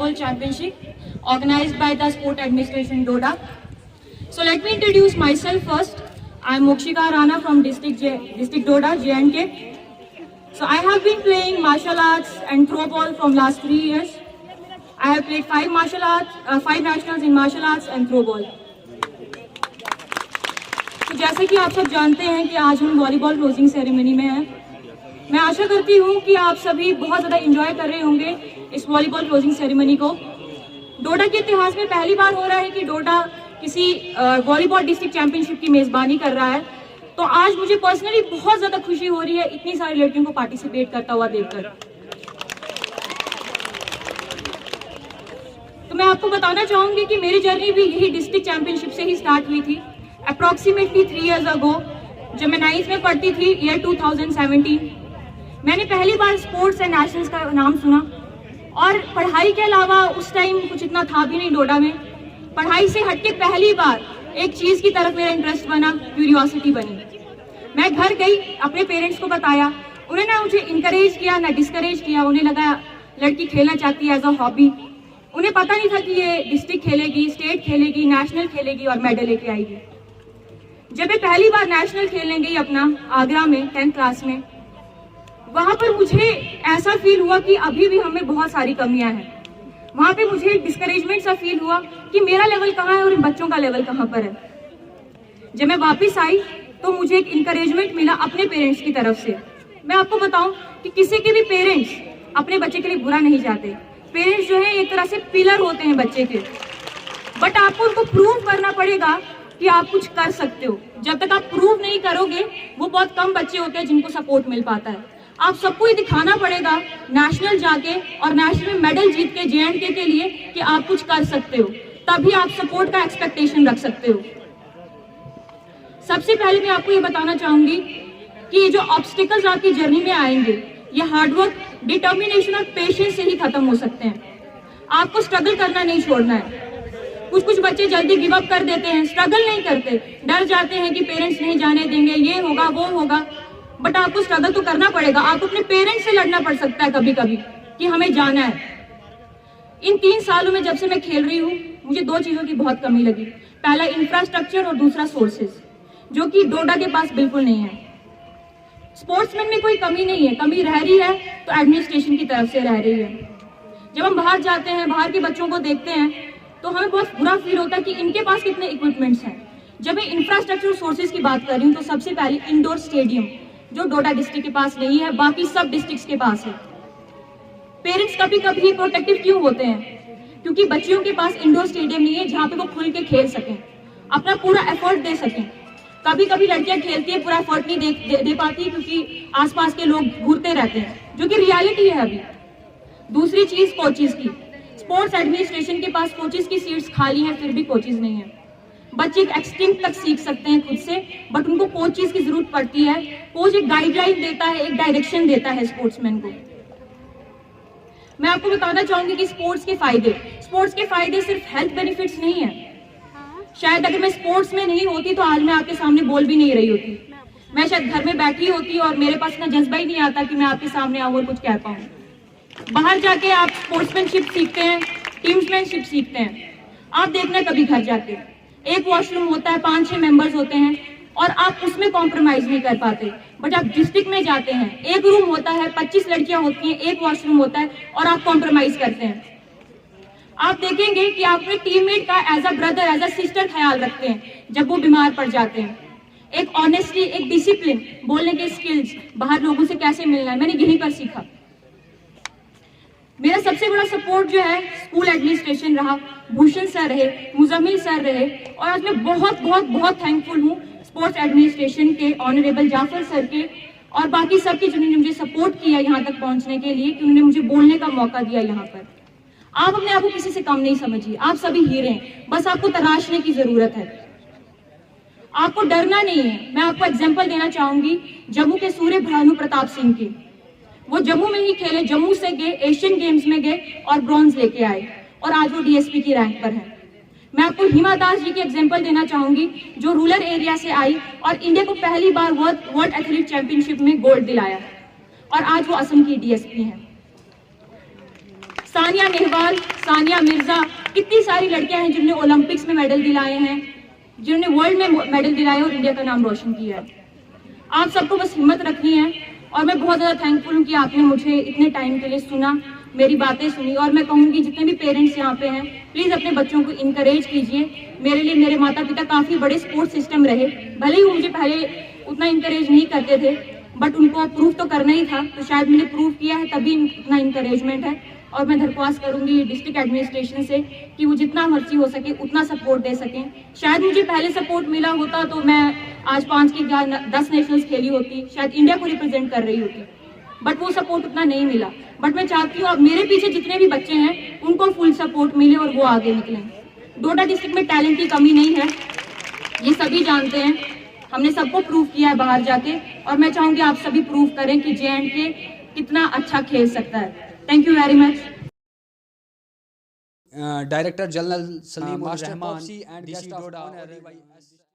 Volleyball Championship organized by the Sport Administration Doda. So let me introduce myself first. I am Mokshika Rana from District Doda, J&K. So I have been playing martial arts and throw ball from last 3 years. I have played 5 nationals in martial arts and throw ball. तो जैसे कि आप सब जानते हैं कि आज हम वॉलीबॉल क्लोजिंग सेरेमनी में हैं। मैं आशा करती हूँ कि आप सभी बहुत ज़्यादा एंजॉय कर रहे होंगे इस वॉलीबॉल क्लोजिंग सेरेमनी को। डोडा के इतिहास में पहली बार हो रहा है कि डोडा किसी वॉलीबॉल डिस्ट्रिक्ट चैंपियनशिप की मेज़बानी कर रहा है। तो आज मुझे पर्सनली बहुत ज़्यादा खुशी हो रही है इतनी सारी लड़कियों को पार्टिसिपेट करता हुआ देखकर। तो मैं आपको बताना चाहूँगी कि मेरी जर्नी भी यही डिस्ट्रिक्ट चैंपियनशिप से ही स्टार्ट हुई थी। अप्रॉक्सीमेटली 3 years ago, जब मैं 9th में पढ़ती थी, ईयर 2017, मैंने पहली बार स्पोर्ट्स एंड नेशनल्स का नाम सुना। और पढ़ाई के अलावा उस टाइम कुछ इतना था भी नहीं डोडा में। पढ़ाई से हटके पहली बार एक चीज़ की तरफ मेरा इंटरेस्ट बना, क्यूरियोसिटी बनी। मैं घर गई, अपने पेरेंट्स को बताया, उन्होंने ना मुझे इनकरेज किया ना डिस्करेज किया। उन्हें लगा लड़की खेलना चाहती है एज अ हॉबी। उन्हें पता नहीं था कि ये डिस्ट्रिक्ट खेलेगी, स्टेट खेलेगी, नेशनल खेलेगी और मेडल लेके आएगी। जब मैं पहली बार नेशनल खेलने गई अपना आगरा में 10th क्लास में, वहाँ पर मुझे ऐसा फील हुआ कि अभी भी हमें बहुत सारी कमियां हैं। वहाँ पे मुझे डिस्करेजमेंट सा फील हुआ कि मेरा लेवल कहाँ है और इन बच्चों का लेवल कहाँ पर है। जब मैं वापस आई तो मुझे एक इंकरेजमेंट मिला अपने पेरेंट्स की तरफ से। मैं आपको बताऊं कि किसी के भी पेरेंट्स अपने बच्चे के लिए बुरा नहीं चाहते। पेरेंट्स जो है एक तरह से पिलर होते हैं बच्चे के, बट आपको उनको प्रूव करना पड़ेगा कि आप कुछ कर सकते हो। जब तक आप प्रूव नहीं करोगे, वो बहुत कम बच्चे होते हैं जिनको सपोर्ट मिल पाता है। आप सबको ये दिखाना पड़ेगा नेशनल जाके और नेशनल में मेडल जीत के J&K के लिए कि आप कुछ कर सकते हो, तभी आप सपोर्ट का एक्सपेक्टेशन रख सकते हो। सबसे पहले मैं आपको ये बताना चाहूंगी कि ये जो ऑब्स्टिकल्स आपकी जर्नी में आएंगे, ये हार्डवर्क, डिटर्मिनेशन और पेशेंस से ही खत्म हो सकते हैं। आपको स्ट्रगल करना नहीं छोड़ना है। कुछ बच्चे जल्दी गिव अप कर देते हैं, स्ट्रगल नहीं करते, डर जाते हैं कि पेरेंट्स नहीं जाने देंगे, ये होगा वो होगा। बट आपको स्ट्रगल तो करना पड़ेगा। आपको अपने पेरेंट्स से लड़ना पड़ सकता है कभी कभी कि हमें जाना है। इन 3 सालों में जब से मैं खेल रही हूँ, मुझे 2 चीज़ों की बहुत कमी लगी। पहला इंफ्रास्ट्रक्चर और दूसरा सोर्सेज, जो कि डोडा के पास बिल्कुल नहीं है। स्पोर्ट्समैन में कोई कमी नहीं है, कमी रह रही है तो एडमिनिस्ट्रेशन की तरफ से रह रही है। जब हम बाहर जाते हैं, बाहर के बच्चों को देखते हैं, तो हमें बहुत बुरा फील होता है कि इनके पास कितने इक्विपमेंट्स हैं। जब मैं इंफ्रास्ट्रक्चर सोर्सेज की बात कर रही हूँ, तो सबसे पहले इंडोर स्टेडियम, जो डोडा डिस्ट्रिक्ट के पास नहीं है, बाकी सब डिस्ट्रिक्ट्स के पास है। पेरेंट्स कभी कभी प्रोटेक्टिव क्यों होते हैं? क्योंकि बच्चियों के पास इंडोर स्टेडियम नहीं है जहाँ पे वो खुल के खेल सकें, अपना पूरा एफर्ट दे सकें। कभी कभी लड़कियां खेलती है, पूरा एफर्ट नहीं दे पाती क्योंकि आसपास के लोग घूरते रहते हैं, जो कि रियलिटी है अभी। दूसरी चीज कोचेज की। स्पोर्ट्स एडमिनिस्ट्रेशन के पास कोचेज की सीट्स खाली हैं, फिर भी कोचेज नहीं है। बच्चे एक एक्सटेंट तक सीख सकते हैं खुद से, बट उनको कोचेज की जरूरत पड़ती है। कोच एक गाइडलाइन देता है, एक डायरेक्शन देता है स्पोर्ट्समैन को। मैं आपको बताना चाहूंगी कि स्पोर्ट्स के फायदे सिर्फ हेल्थ बेनिफिट्स नहीं है। शायद अगर मैं स्पोर्ट्स में नहीं होती तो आज मैं आपके सामने बोल भी नहीं रही होती। मैं शायद घर में बैठी होती और मेरे पास इतना जज्बा ही नहीं आता कि मैं आपके सामने आऊँ और कुछ कह पाऊँ। बाहर जाके आप स्पोर्ट्समैनशिप सीखते हैं, टीम्समैनशिप सीखते हैं। आप देखना कभी घर जाके एक वॉशरूम होता है, 5-6 मेंबर्स होते हैं और आप उसमें कॉम्प्रोमाइज नहीं कर पाते। बट आप डिस्ट्रिक्ट में जाते हैं, एक रूम होता है, 25 लड़कियां होती हैं, एक वॉशरूम होता है और आप कॉम्प्रोमाइज करते हैं। आप देखेंगे कि आप अपने टीममेट का as a brother, as a sister ख्याल रखते हैं जब वो बीमार पड़ जाते हैं। एक ऑनेस्टी, एक डिसिप्लिन, बोलने के स्किल्स, बाहर लोगों से कैसे मिलना है, मैंने यहीं पर सीखा। मेरा सबसे बड़ा सपोर्ट जो है स्कूल एडमिनिस्ट्रेशन रहा। भूषण सर रहे, मुजम्मिल सर रहे, और आज मैं बहुत बहुत बहुत थैंकफुल हूँ स्पोर्ट्स एडमिनिस्ट्रेशन के, ऑनरेबल जाफर सर के और बाकी सबके जिन्होंने मुझे सपोर्ट किया यहाँ तक पहुँचने के लिए, कि उन्होंने मुझे बोलने का मौका दिया यहाँ पर। आप अपने आप को किसी से कम नहीं समझिए, आप सभी हीरे हैं, बस आपको तराशने की जरूरत है। आपको डरना नहीं है। मैं आपको एग्जाम्पल देना चाहूंगी जम्मू के सूर्य भानु प्रताप सिंह की। वो जम्मू में ही खेले, जम्मू से गए, एशियन गेम्स में गए और ब्रॉन्ज लेके आए और आज वो डीएसपी की रैंक पर है। मैं आपको हिमा दास जी की एग्जाम्पल देना चाहूंगी, जो रूरल एरिया से आई और इंडिया को पहली बार वर्ल्ड एथलीट चैंपियनशिप में गोल्ड दिलाया और आज वो असम की डीएसपी हैं। सानिया नेहवाल, सानिया मिर्जा, कितनी सारी लड़कियां हैं जिन्होंने ओलंपिक्स में मेडल दिलाए हैं, जिन्होंने वर्ल्ड में मेडल दिलाए और इंडिया का नाम रोशन किया है। आप सबको बस हिम्मत रखनी है और मैं बहुत ज़्यादा थैंकफुल हूँ कि आपने मुझे इतने टाइम के लिए सुना, मेरी बातें सुनी। और मैं कहूँगी जितने भी पेरेंट्स यहाँ पे हैं, प्लीज़ अपने बच्चों को इनकरेज कीजिए। मेरे लिए मेरे माता पिता काफ़ी बड़े सपोर्ट सिस्टम रहे, भले ही वो मुझे पहले उतना इनकरेज नहीं करते थे, बट उनको प्रूव तो करना ही था, तो शायद मैंने प्रूव किया है तभी इतना इंकरेजमेंट है। और मैं दरख्वास्त करूंगी डिस्ट्रिक्ट एडमिनिस्ट्रेशन से कि वो जितना मर्जी हो सके उतना सपोर्ट दे सकें। शायद मुझे पहले सपोर्ट मिला होता तो मैं आज 5 की 10 नेशनल्स खेली होती, शायद इंडिया को रिप्रेजेंट कर रही होती, बट वो सपोर्ट उतना नहीं मिला। बट मैं चाहती हूँ अब मेरे पीछे जितने भी बच्चे हैं उनको फुल सपोर्ट मिले और वो आगे निकलें। डोडा डिस्ट्रिक्ट में टैलेंट की कमी नहीं है, ये सभी जानते हैं, हमने सबको प्रूव किया है बाहर जाके, और मैं चाहूंगी आप सभी प्रूव करें कि J&K कितना अच्छा खेल सकता है। Thank you very much. Director general Salim Rahman, DC Doda.